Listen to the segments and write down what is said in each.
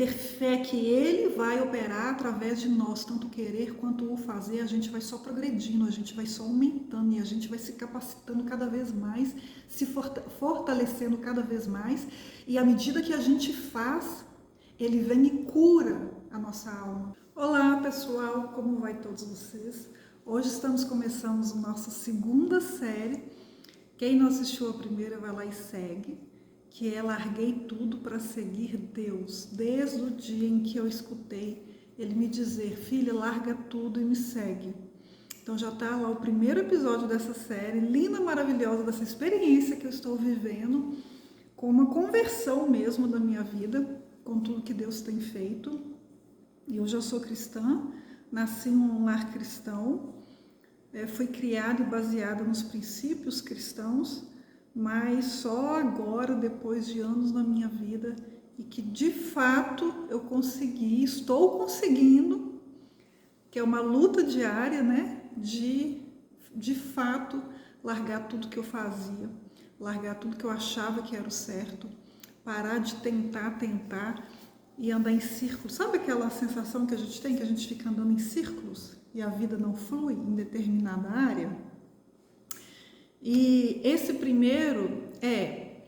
ter fé que Ele vai operar através de nós, tanto o querer quanto o fazer. A gente vai só progredindo, a gente vai só aumentando e a gente vai se capacitando cada vez mais, se fortalecendo cada vez mais. E à medida que a gente faz, Ele vem e cura a nossa alma. Olá pessoal, como vai todos vocês? Hoje estamos começando a nossa segunda série. Quem não assistiu a primeira, vai lá e segue, que é Larguei Tudo para Seguir Deus. Desde o dia em que eu escutei Ele me dizer: filha, larga tudo e me segue. Então já está lá o primeiro episódio dessa série, linda, maravilhosa, dessa experiência que eu estou vivendo, com uma conversão mesmo da minha vida, com tudo que Deus tem feito. E eu já sou cristã, nasci em um lar cristão, fui criada e baseada nos princípios cristãos, mas só agora, depois de anos na minha vida, e que de fato eu consegui, estou conseguindo, que é uma luta diária, né, de fato largar tudo que eu fazia, largar tudo que eu achava que era o certo, parar de tentar e andar em círculos. Sabe aquela sensação que a gente tem, que a gente fica andando em círculos e a vida não flui em determinada área? E esse primeiro é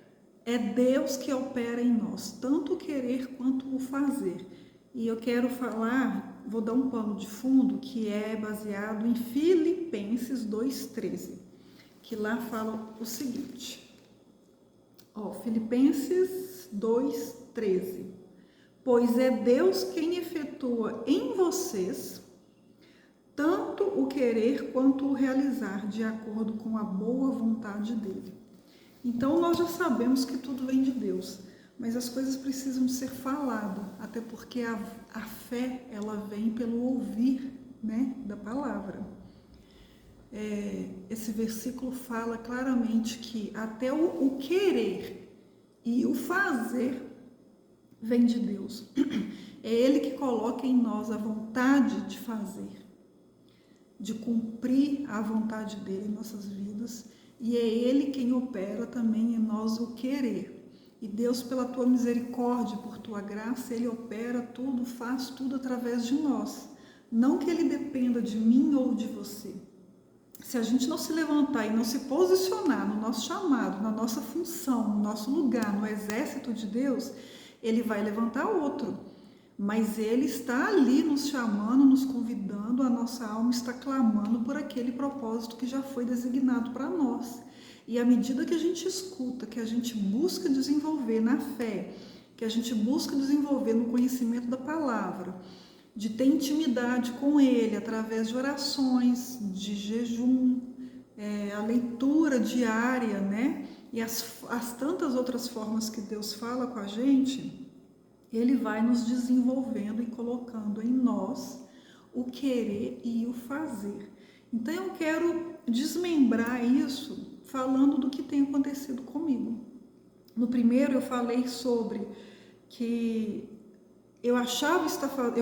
Deus que opera em nós, tanto o querer quanto o fazer. E eu quero falar, vou dar um pano de fundo, que é baseado em Filipenses 2,13, que lá fala o seguinte, Filipenses 2,13. Pois é Deus quem efetua em vocês tanto o querer quanto o realizar, de acordo com a boa vontade dele. Então nós já sabemos que tudo vem de Deus, mas as coisas precisam ser faladas, até porque a fé, ela vem pelo ouvir, né, da palavra. Esse versículo fala claramente que até o querer e o fazer vem de Deus. É Ele que coloca em nós a vontade de fazer, de cumprir a vontade dele em nossas vidas, e é Ele quem opera também em nós o querer. E Deus, pela tua misericórdia, por tua graça, Ele opera tudo, faz tudo através de nós. Não que Ele dependa de mim ou de você. Se a gente não se levantar e não se posicionar no nosso chamado, na nossa função, no nosso lugar, no exército de Deus, Ele vai levantar outro. Mas Ele está ali nos chamando, nos convidando, a nossa alma está clamando por aquele propósito que já foi designado para nós. E à medida que a gente escuta, que a gente busca desenvolver na fé, que a gente busca desenvolver no conhecimento da palavra, de ter intimidade com Ele através de orações, de jejum, a leitura diária, né? E as tantas outras formas que Deus fala com a gente, Ele vai nos desenvolvendo e colocando em nós o querer e o fazer. Então eu quero desmembrar isso falando do que tem acontecido comigo. No primeiro eu falei sobre que eu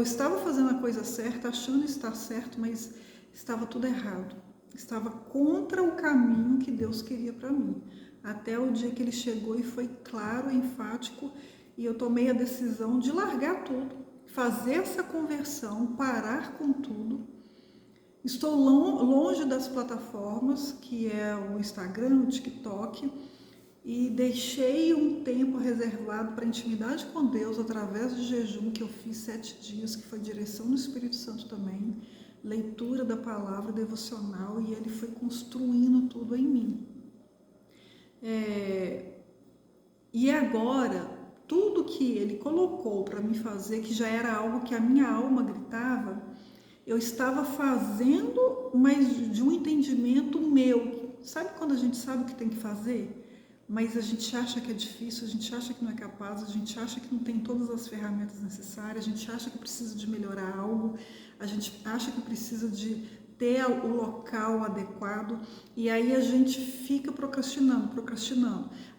estava fazendo a coisa certa, achando estar certo, mas estava tudo errado. Estava contra o caminho que Deus queria para mim. Até o dia que Ele chegou e foi claro, enfático, e eu tomei a decisão de largar tudo, fazer essa conversão, parar com tudo. Estou longe das plataformas, que é o Instagram, o TikTok, e deixei um tempo reservado para intimidade com Deus através de jejum que eu fiz 7 dias, que foi direção do Espírito Santo também, leitura da palavra, devocional, e Ele foi construindo tudo em mim. E agora, tudo que Ele colocou para me fazer, que já era algo que a minha alma gritava, eu estava fazendo, mas de um entendimento meu. Sabe quando a gente sabe o que tem que fazer, mas a gente acha que é difícil, a gente acha que não é capaz, a gente acha que não tem todas as ferramentas necessárias, a gente acha que precisa de melhorar algo, a gente acha que precisa de ter o local adequado, e aí a gente fica procrastinando.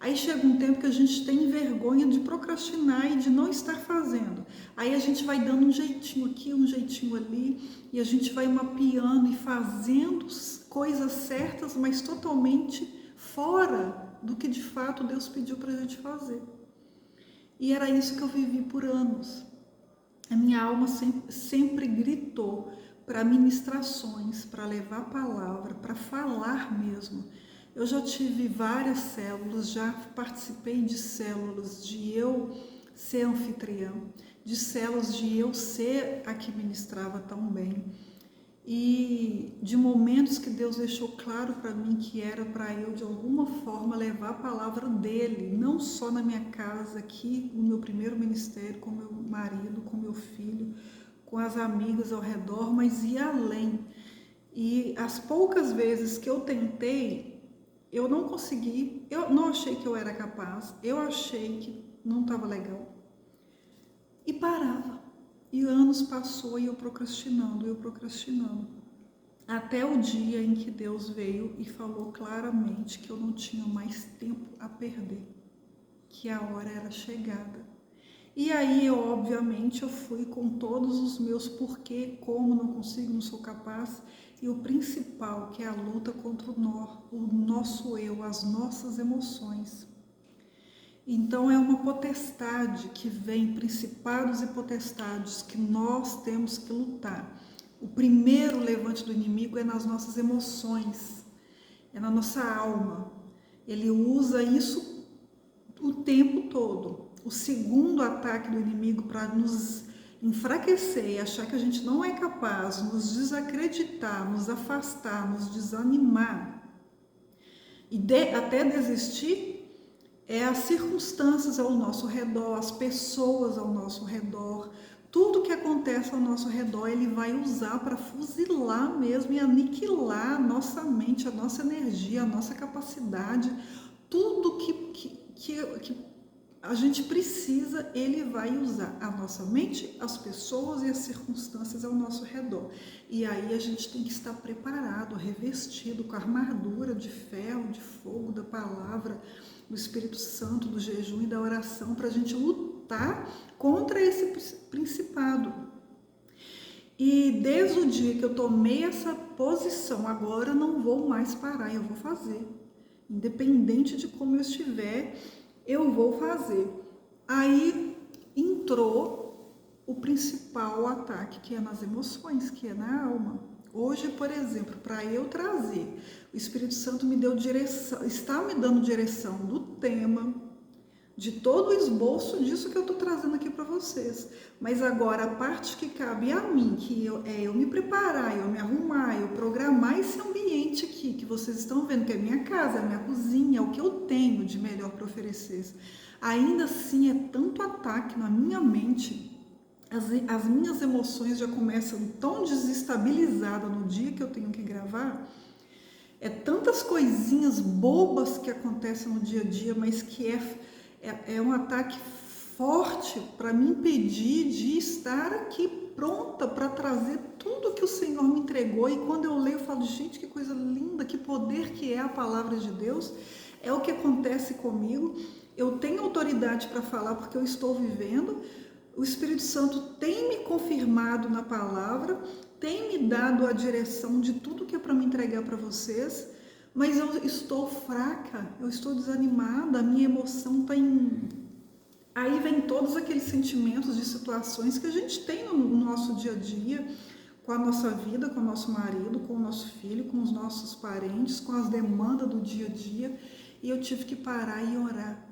Aí chega um tempo que a gente tem vergonha de procrastinar e de não estar fazendo. Aí a gente vai dando um jeitinho aqui, um jeitinho ali, e a gente vai mapeando e fazendo coisas certas, mas totalmente fora do que de fato Deus pediu para a gente fazer. E era isso que eu vivi por anos. A minha alma sempre gritou para ministrações, para levar a palavra, para falar mesmo. Eu já tive várias células, já participei de células de eu ser anfitriã, de células de eu ser a que ministrava tão bem. E de momentos que Deus deixou claro para mim que era para eu de alguma forma levar a palavra dele, não só na minha casa, aqui no meu primeiro ministério, com meu marido, com meu filho, com as amigas ao redor, mas ir além. E as poucas vezes que eu tentei, eu não consegui, eu não achei que eu era capaz, eu achei que não estava legal. E parava. E anos passou e eu procrastinando. Até o dia em que Deus veio e falou claramente que eu não tinha mais tempo a perder, que a hora era chegada. E aí, obviamente, eu fui com todos os meus porquê, como, não consigo, não sou capaz. E o principal, que é a luta contra o nosso eu, as nossas emoções. Então é uma potestade que vem, principados e potestades que nós temos que lutar. O primeiro levante do inimigo é nas nossas emoções, é na nossa alma. Ele usa isso o tempo todo. O segundo ataque do inimigo para nos enfraquecer e achar que a gente não é capaz, nos desacreditar, nos afastar, nos desanimar e até desistir, é as circunstâncias ao nosso redor, as pessoas ao nosso redor, tudo que acontece ao nosso redor, ele vai usar para fuzilar mesmo e aniquilar a nossa mente, a nossa energia, a nossa capacidade, tudo que a gente precisa, ele vai usar a nossa mente, as pessoas e as circunstâncias ao nosso redor. E aí a gente tem que estar preparado, revestido com a armadura de ferro, de fogo, da palavra, do Espírito Santo, do jejum e da oração, para a gente lutar contra esse principado. E desde o dia que eu tomei essa posição, agora eu não vou mais parar, eu vou fazer. Independente de como eu estiver, eu vou fazer. Aí entrou o principal ataque, que é nas emoções, que é na alma. Hoje, por exemplo, para eu trazer, o Espírito Santo me deu direção, está me dando direção do tema, de todo o esboço disso que eu estou trazendo aqui para vocês. Mas agora, a parte que cabe a mim, que eu me preparar, eu me arrumar, eu programar esse ambiente aqui, que vocês estão vendo, que é a minha casa, a minha cozinha, é o que eu tenho de melhor para oferecer. Ainda assim, é tanto ataque na minha mente, as minhas emoções já começam tão desestabilizadas no dia que eu tenho que gravar. É tantas coisinhas bobas que acontecem no dia a dia, mas que é um ataque forte para me impedir de estar aqui pronta para trazer tudo que o Senhor me entregou. E quando eu leio, eu falo, gente, que coisa linda, que poder que é a palavra de Deus. É o que acontece comigo. Eu tenho autoridade para falar porque eu estou vivendo. O Espírito Santo tem me confirmado na palavra, tem me dado a direção de tudo que é para me entregar para vocês, mas eu estou fraca, eu estou desanimada, a minha emoção está em... Aí vem todos aqueles sentimentos de situações que a gente tem no nosso dia a dia, com a nossa vida, com o nosso marido, com o nosso filho, com os nossos parentes, com as demandas do dia a dia, e eu tive que parar e orar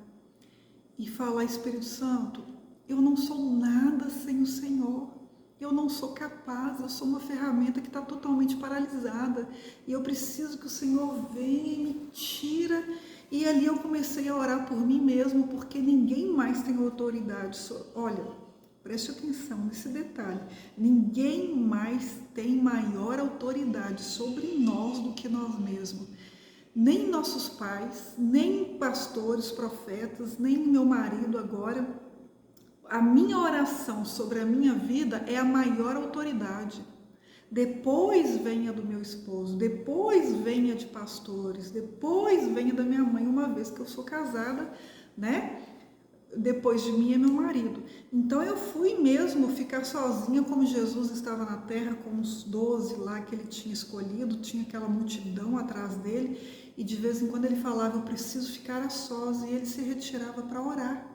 e falar, Espírito Santo, eu não sou nada sem o Senhor. Eu não sou capaz, eu sou uma ferramenta que está totalmente paralisada. E eu preciso que o Senhor venha e me tira. E ali eu comecei a orar por mim mesmo, porque ninguém mais tem autoridade. Olha, preste atenção nesse detalhe. Ninguém mais tem maior autoridade sobre nós do que nós mesmos. Nem nossos pais, nem pastores, profetas, nem meu marido agora. A minha oração sobre a minha vida é a maior autoridade. Depois venha do meu esposo, depois venha de pastores, depois venha da minha mãe, uma vez que eu sou casada, né? Depois de mim é meu marido. Então eu fui mesmo ficar sozinha, como Jesus estava na terra com os 12 lá que ele tinha escolhido, tinha aquela multidão atrás dele, e de vez em quando ele falava, eu preciso ficar a sós, e ele se retirava para orar.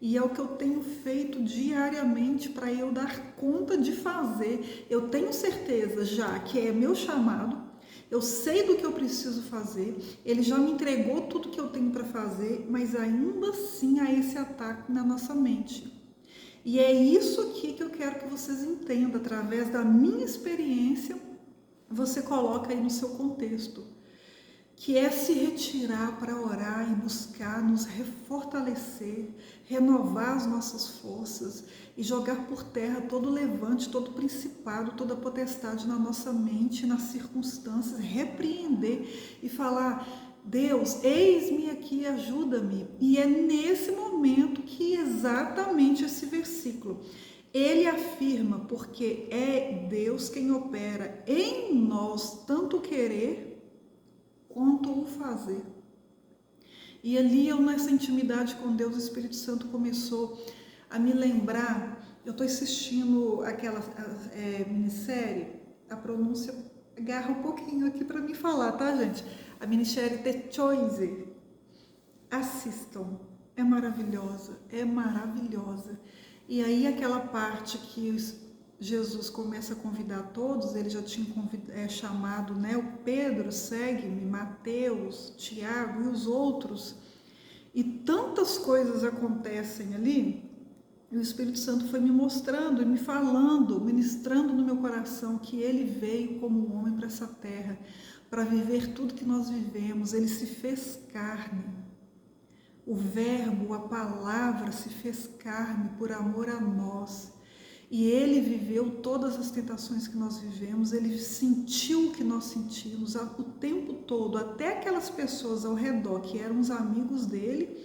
E é o que eu tenho feito diariamente para eu dar conta de fazer. Eu tenho certeza já que é meu chamado, eu sei do que eu preciso fazer, ele já me entregou tudo que eu tenho para fazer, mas ainda assim há esse ataque na nossa mente. E é isso aqui que eu quero que vocês entendam, através da minha experiência, você coloca aí no seu contexto, que é se retirar para orar e buscar nos refortalecer, renovar as nossas forças e jogar por terra todo levante, todo principado, toda potestade na nossa mente, nas circunstâncias, repreender e falar: Deus, eis-me aqui, ajuda-me. E é nesse momento que exatamente esse versículo, ele afirma, porque é Deus quem opera em nós tanto querer quanto o fazer. E ali eu, nessa intimidade com Deus, o Espírito Santo começou a me lembrar. Eu estou assistindo aquela minissérie, a pronúncia agarra um pouquinho aqui para me falar, tá, gente? A minissérie The Choice. Assistam, é maravilhosa, é maravilhosa. E aí aquela parte que Jesus começa a convidar todos, ele já tinha chamado, né, o Pedro, segue-me, Mateus, Tiago e os outros, e tantas coisas acontecem ali, e o Espírito Santo foi me mostrando e me falando, ministrando no meu coração que ele veio como homem para essa terra, para viver tudo que nós vivemos, ele se fez carne. O verbo, a palavra se fez carne por amor a nós. E ele viveu todas as tentações que nós vivemos, ele sentiu o que nós sentimos o tempo todo, até aquelas pessoas ao redor que eram os amigos dele,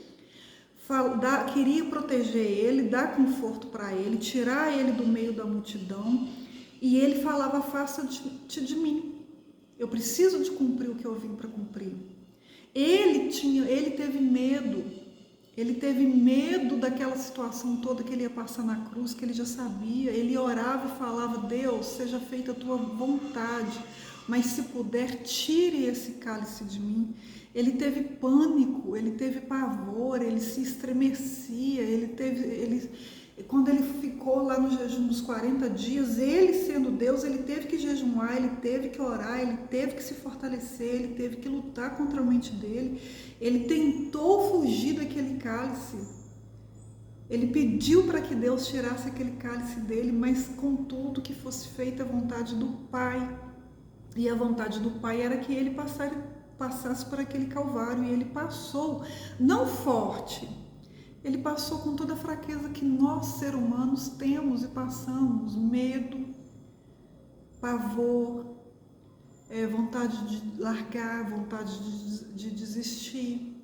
queria proteger ele, dar conforto para ele, tirar ele do meio da multidão, e ele falava: afasta-te de mim, eu preciso de cumprir o que eu vim para cumprir. Ele teve medo daquela situação toda que ele ia passar na cruz, que ele já sabia. Ele orava e falava: Deus, seja feita a tua vontade, mas se puder, tire esse cálice de mim. Ele teve pânico, ele teve pavor, ele se estremecia, quando ele ficou lá no jejum dos 40 dias, ele sendo Deus, ele teve que jejuar, ele teve que orar, ele teve que se fortalecer, ele teve que lutar contra a mente dele, ele tentou fugir daquele cálice, ele pediu para que Deus tirasse aquele cálice dele, mas contudo que fosse feita a vontade do Pai, e a vontade do Pai era que ele passasse por aquele calvário, e ele passou, não forte, ele passou com toda a fraqueza que nós, seres humanos, temos e passamos: medo, pavor, vontade de largar, vontade de desistir,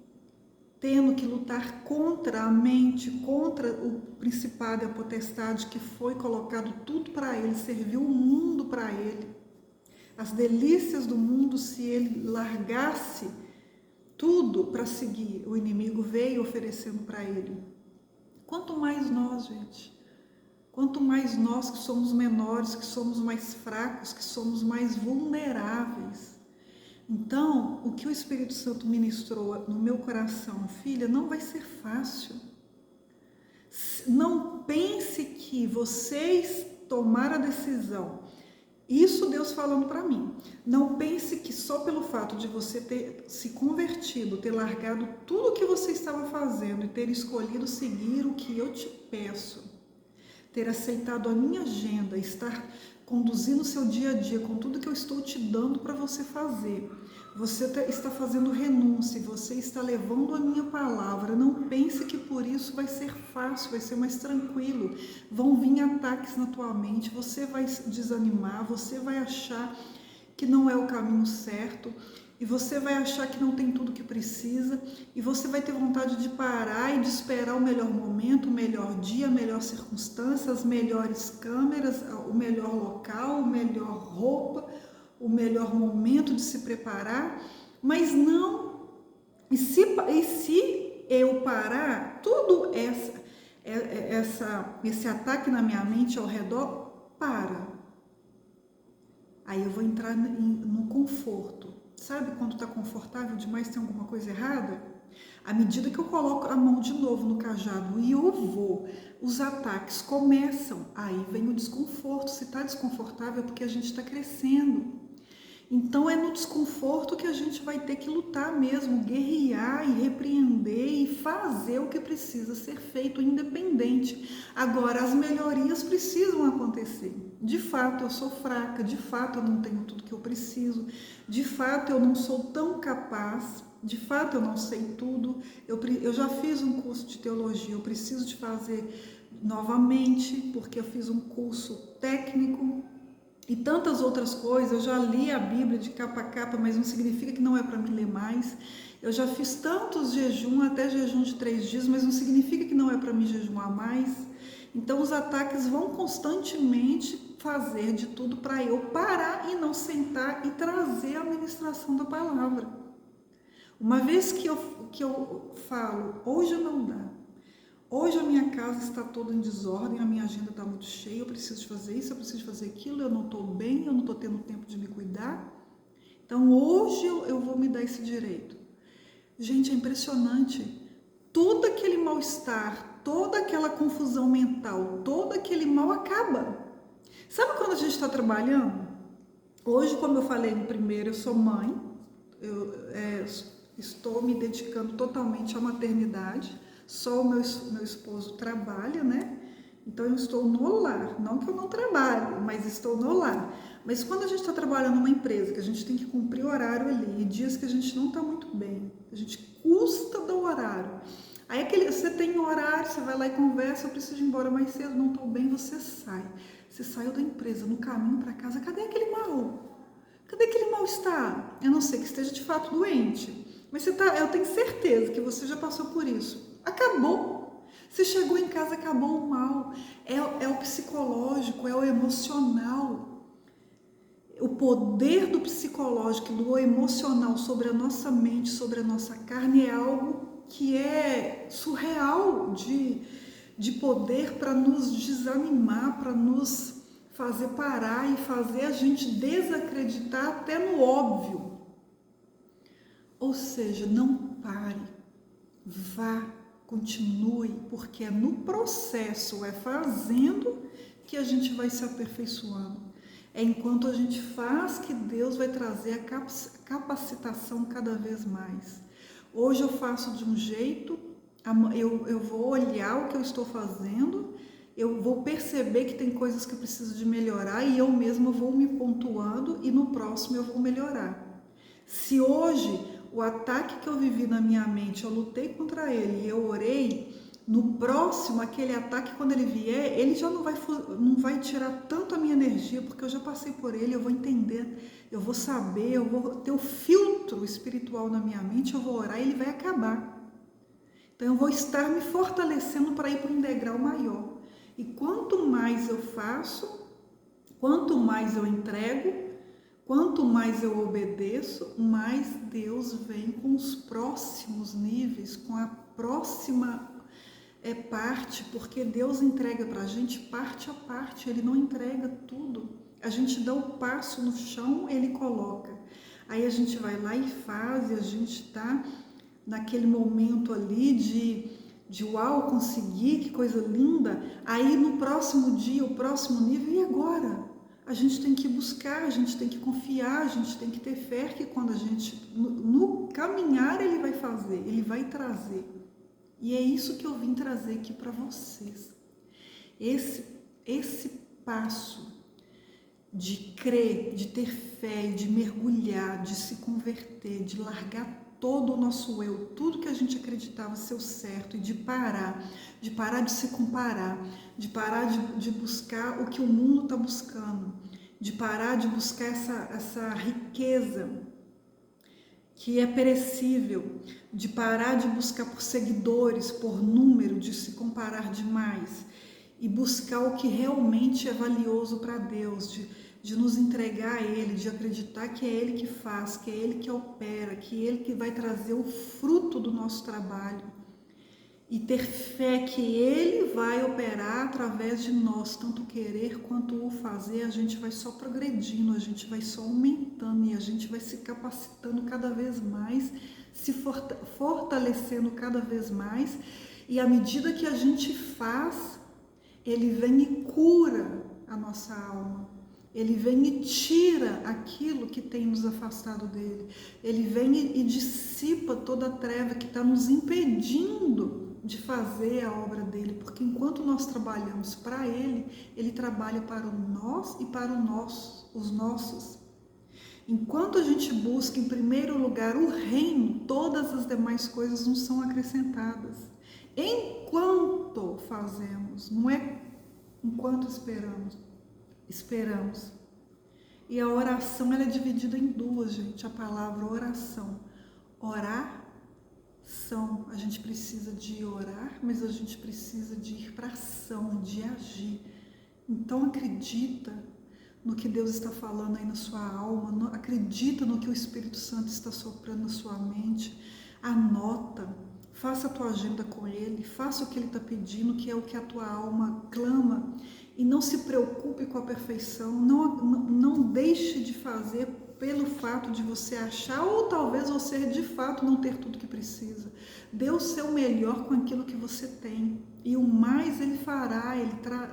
tendo que lutar contra a mente, contra o principado e a potestade que foi colocado tudo para ele, serviu o mundo para ele, as delícias do mundo. Se ele largasse tudo para seguir, o inimigo veio oferecendo para ele. Quanto mais nós, gente, quanto mais nós que somos menores, que somos mais fracos, que somos mais vulneráveis. Então, o que o Espírito Santo ministrou no meu coração: filha, não vai ser fácil. Não pense que vocês tomaram a decisão. Isso Deus falando para mim. Não pense que só pelo fato de você ter se convertido, ter largado tudo o que você estava fazendo e ter escolhido seguir o que eu te peço, ter aceitado a minha agenda, estar conduzindo o seu dia a dia com tudo que eu estou te dando para você fazer, você está fazendo renúncia, você está levando a minha palavra. Não pense que por isso vai ser fácil, vai ser mais tranquilo. Vão vir ataques na tua mente, você vai desanimar, você vai achar que não é o caminho certo, e você vai achar que não tem tudo que precisa, e você vai ter vontade de parar e de esperar o melhor momento, o melhor dia, a melhor circunstância, as melhores câmeras, o melhor local, a melhor roupa, o melhor momento de se preparar. Mas não, e se eu parar, tudo esse ataque na minha mente ao redor para. Aí eu vou entrar no conforto. Sabe quando está confortável demais, tem alguma coisa errada? À medida que eu coloco a mão de novo no cajado e eu vou, os ataques começam, aí vem o desconforto. Se está desconfortável é porque a gente está crescendo. Então é no desconforto que a gente vai ter que lutar mesmo, guerrear e repreender e fazer o que precisa ser feito, independente. Agora, as melhorias precisam acontecer. De fato, eu sou fraca, de fato, eu não tenho tudo que eu preciso, de fato, eu não sou tão capaz, de fato, eu não sei tudo. Eu já fiz um curso de teologia, eu preciso de fazer novamente, porque eu fiz um curso técnico. E tantas outras coisas, eu já li a Bíblia de capa a capa, mas não significa que não é para mim ler mais. Eu já fiz tantos jejum, até jejum de 3 dias, mas não significa que não é para mim jejuar mais. Então os ataques vão constantemente fazer de tudo para eu parar e não sentar e trazer a ministração da palavra. Uma vez que eu falo, hoje não dá. Hoje a minha casa está toda em desordem, a minha agenda está muito cheia, eu preciso de fazer isso, eu preciso de fazer aquilo, eu não estou bem, eu não estou tendo tempo de me cuidar. Então hoje eu vou me dar esse direito. Gente, é impressionante. Todo aquele mal-estar, toda aquela confusão mental, todo aquele mal acaba. Sabe quando a gente está trabalhando? Hoje, como eu falei no primeiro, eu sou mãe, estou me dedicando totalmente à maternidade. Só o meu esposo trabalha, né? Então eu estou no lar, não que eu não trabalhe, mas estou no lar. Mas quando a gente está trabalhando numa empresa, que a gente tem que cumprir horário ali, e dias que a gente não está muito bem, a gente custa do horário. Aí você tem um horário, você vai lá e conversa, eu preciso ir embora mais cedo, não estou bem, você sai. Você saiu da empresa, no caminho para casa, cadê aquele mal? Cadê aquele mal-estar? Eu não sei que esteja de fato doente, mas eu tenho certeza que você já passou por isso. Acabou. Você chegou em casa, acabou o mal. É o psicológico, é o emocional. O poder do psicológico e do emocional sobre a nossa mente, sobre a nossa carne é algo que é surreal de poder para nos desanimar, para nos fazer parar e fazer a gente desacreditar até no óbvio. Ou seja, não pare, vá, continue, porque é no processo, é fazendo que a gente vai se aperfeiçoando. É enquanto a gente faz que Deus vai trazer a capacitação cada vez mais. Hoje eu faço de um jeito, eu vou olhar o que eu estou fazendo, eu vou perceber que tem coisas que eu preciso de melhorar e eu mesma vou me pontuando e no próximo eu vou melhorar. Se hoje o ataque que eu vivi na minha mente, eu lutei contra ele e eu orei, no próximo, aquele ataque, quando ele vier, ele já não vai tirar tanto a minha energia, porque eu já passei por ele, eu vou entender, eu vou saber, eu vou ter o filtro espiritual na minha mente, eu vou orar e ele vai acabar. Então eu vou estar me fortalecendo para ir para um degrau maior. E quanto mais eu faço, quanto mais eu entrego, quanto mais eu obedeço, mais Deus vem com os próximos níveis, com a próxima parte, porque Deus entrega para a gente parte a parte, Ele não entrega tudo. A gente dá o passo no chão, Ele coloca. Aí a gente vai lá e faz, e a gente está naquele momento ali de uau, consegui, que coisa linda. Aí no próximo dia, o próximo nível, e agora? A gente tem que buscar, a gente tem que confiar, a gente tem que ter fé que quando a gente, no caminhar, Ele vai fazer, Ele vai trazer. E é isso que eu vim trazer aqui para vocês. Esse passo de crer, de ter fé, de mergulhar, de se converter, de largar todo o nosso eu, tudo que a gente acreditava ser o certo e de parar de se comparar, de parar de buscar o que o mundo está buscando, de parar de buscar essa riqueza que é perecível, de parar de buscar por seguidores, por número, de se comparar demais e buscar o que realmente é valioso para Deus, de nos entregar a Ele, de acreditar que é Ele que faz, que é Ele que opera, que é Ele que vai trazer o fruto do nosso trabalho. e ter fé que Ele vai operar através de nós, tanto o querer quanto o fazer. A gente vai só progredindo, a gente vai só aumentando e a gente vai se capacitando cada vez mais, se fortalecendo cada vez mais, e à medida que a gente faz, Ele vem e cura a nossa alma. Ele vem e tira aquilo que tem nos afastado dele. Ele vem e dissipa toda a treva que está nos impedindo de fazer a obra dele. Porque enquanto nós trabalhamos para ele, ele trabalha para nós e para os nossos. Enquanto a gente busca em primeiro lugar o reino, todas as demais coisas nos são acrescentadas. Enquanto fazemos, não é enquanto esperamos. E a oração, ela é dividida em duas, gente. A palavra oração. Oração. A gente precisa de orar, mas a gente precisa de ir para ação, de agir. Então acredita no que Deus está falando aí na sua alma, acredita no que o Espírito Santo está soprando na sua mente, anota, faça a tua agenda com Ele, faça o que Ele está pedindo, que é o que a tua alma clama, e não se preocupe com a perfeição, não deixe de fazer pelo fato de você achar, ou talvez você de fato não ter tudo que precisa. Dê o seu melhor com aquilo que você tem, e o mais Ele fará,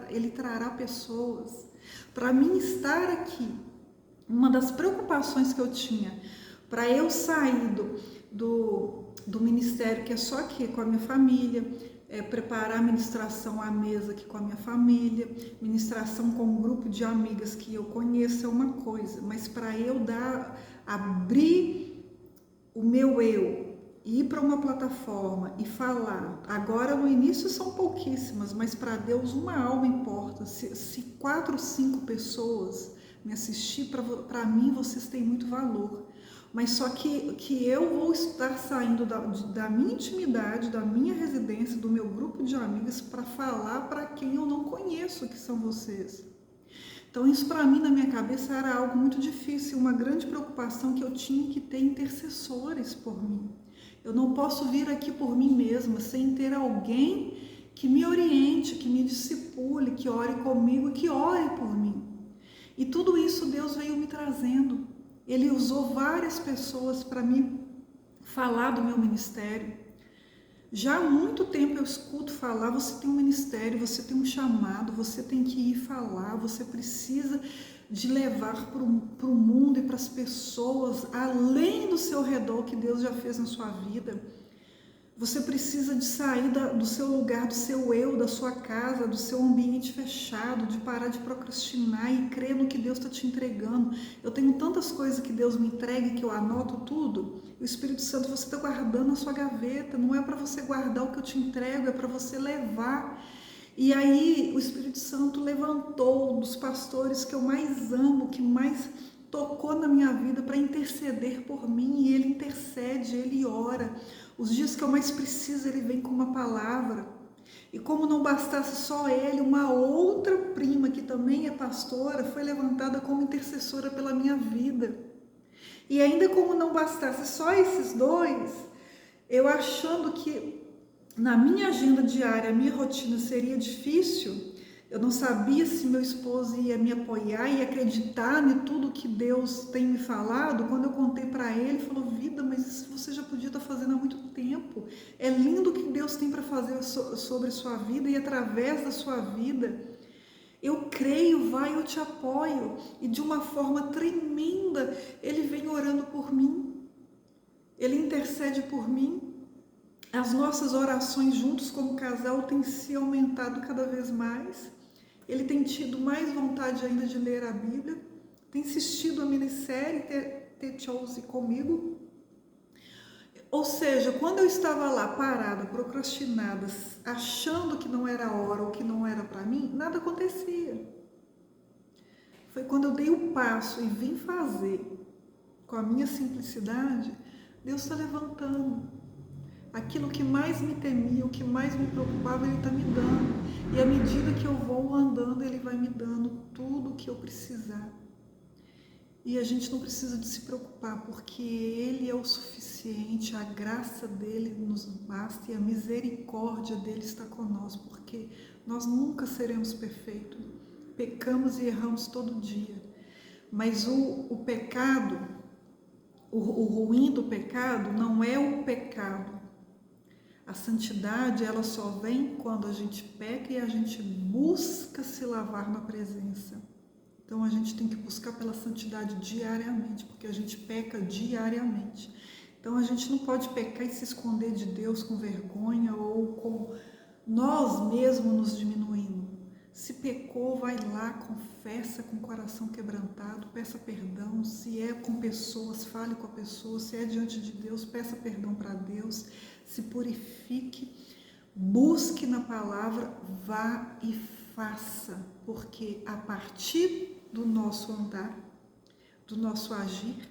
Ele trará pessoas. Para mim estar aqui, uma das preocupações que eu tinha, para eu sair do ministério, que é só aqui com a minha família, preparar a ministração à mesa aqui com a minha família, ministração com um grupo de amigas que eu conheço é uma coisa, mas para eu abrir o meu eu, ir para uma plataforma e falar, agora no início são pouquíssimas, mas para Deus uma alma importa. Se 4 ou 5 pessoas me assistir, para mim vocês têm muito valor. Mas só que eu vou estar saindo da minha intimidade, da minha residência, do meu grupo de amigas, para falar para quem eu não conheço, que são vocês. Então isso para mim, na minha cabeça, era algo muito difícil, uma grande preocupação, que eu tinha que ter intercessores por mim. Eu não posso vir aqui por mim mesma sem ter alguém que me oriente, que me discipule, que ore comigo, que ore por mim. E tudo isso Deus veio me trazendo. Ele usou várias pessoas para me falar do meu ministério. Já há muito tempo eu escuto falar, você tem um ministério, você tem um chamado, você tem que ir falar, você precisa de levar para o mundo e para as pessoas, além do seu redor, que Deus já fez na sua vida. Você precisa de sair do seu lugar, do seu eu, da sua casa, do seu ambiente fechado, de parar de procrastinar e crer no que Deus está te entregando. Eu tenho tantas coisas que Deus me entrega que eu anoto tudo. O Espírito Santo, você está guardando na sua gaveta. Não é para você guardar o que eu te entrego, é para você levar. E aí o Espírito Santo levantou dos pastores que eu mais amo, que mais tocou na minha vida, para interceder por mim. E ele intercede, ele ora. Os dias que eu mais preciso, ele vem com uma palavra. E como não bastasse só ele, uma outra prima, que também é pastora, foi levantada como intercessora pela minha vida. E ainda como não bastasse só esses dois, eu achando que na minha agenda diária, a minha rotina seria difícil, eu não sabia se meu esposo ia me apoiar e acreditar em tudo que Deus tem me falado. Quando eu contei para ele, ele falou: vida, mas isso você já podia estar fazendo há muito tempo. É lindo o que Deus tem para fazer sobre a sua vida e através da sua vida. Eu creio, vai, eu te apoio. E de uma forma tremenda, ele vem orando por mim. Ele intercede por mim. As nossas orações juntos como casal têm se aumentado cada vez mais. Ele tem tido mais vontade ainda de ler a Bíblia, tem insistido a minissérie, ter chose comigo. Ou seja, quando eu estava lá parada, procrastinada, achando que não era a hora ou que não era para mim, nada acontecia. Foi quando eu dei o passo e vim fazer com a minha simplicidade, Deus está levantando. Aquilo que mais me temia, o que mais me preocupava, Ele está me dando. E à medida que eu vou andando, Ele vai me dando tudo o que eu precisar. E a gente não precisa de se preocupar, porque Ele é o suficiente, a graça dEle nos basta e a misericórdia dEle está conosco, porque nós nunca seremos perfeitos. Pecamos e erramos todo dia. Mas o pecado, o ruim do pecado não é o pecado. A santidade, ela só vem quando a gente peca e a gente busca se lavar na presença. Então a gente tem que buscar pela santidade diariamente, porque a gente peca diariamente. Então a gente não pode pecar e se esconder de Deus com vergonha ou com nós mesmos nos diminuindo. Se pecou, vai lá, confessa com o coração quebrantado, peça perdão. Se é com pessoas, fale com a pessoa. Se é diante de Deus, peça perdão para Deus. Se purifique, busque na palavra, vá e faça, porque a partir do nosso andar, do nosso agir,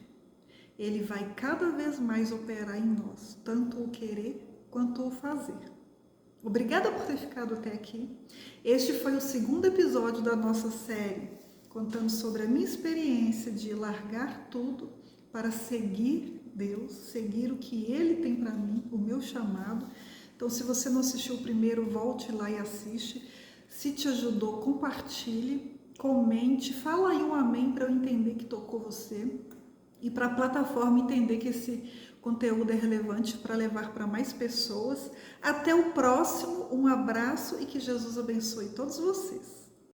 Ele vai cada vez mais operar em nós, tanto o querer quanto o fazer. Obrigada por ter ficado até aqui. Este foi o segundo episódio da nossa série, contando sobre a minha experiência de largar tudo para seguir Deus, seguir o que Ele tem para mim, o meu chamado. Então, se você não assistiu o primeiro, volte lá e assiste. Se te ajudou, compartilhe, comente, fala aí um amém para eu entender que tocou você e para a plataforma entender que esse conteúdo é relevante para levar para mais pessoas. Até o próximo, um abraço e que Jesus abençoe todos vocês.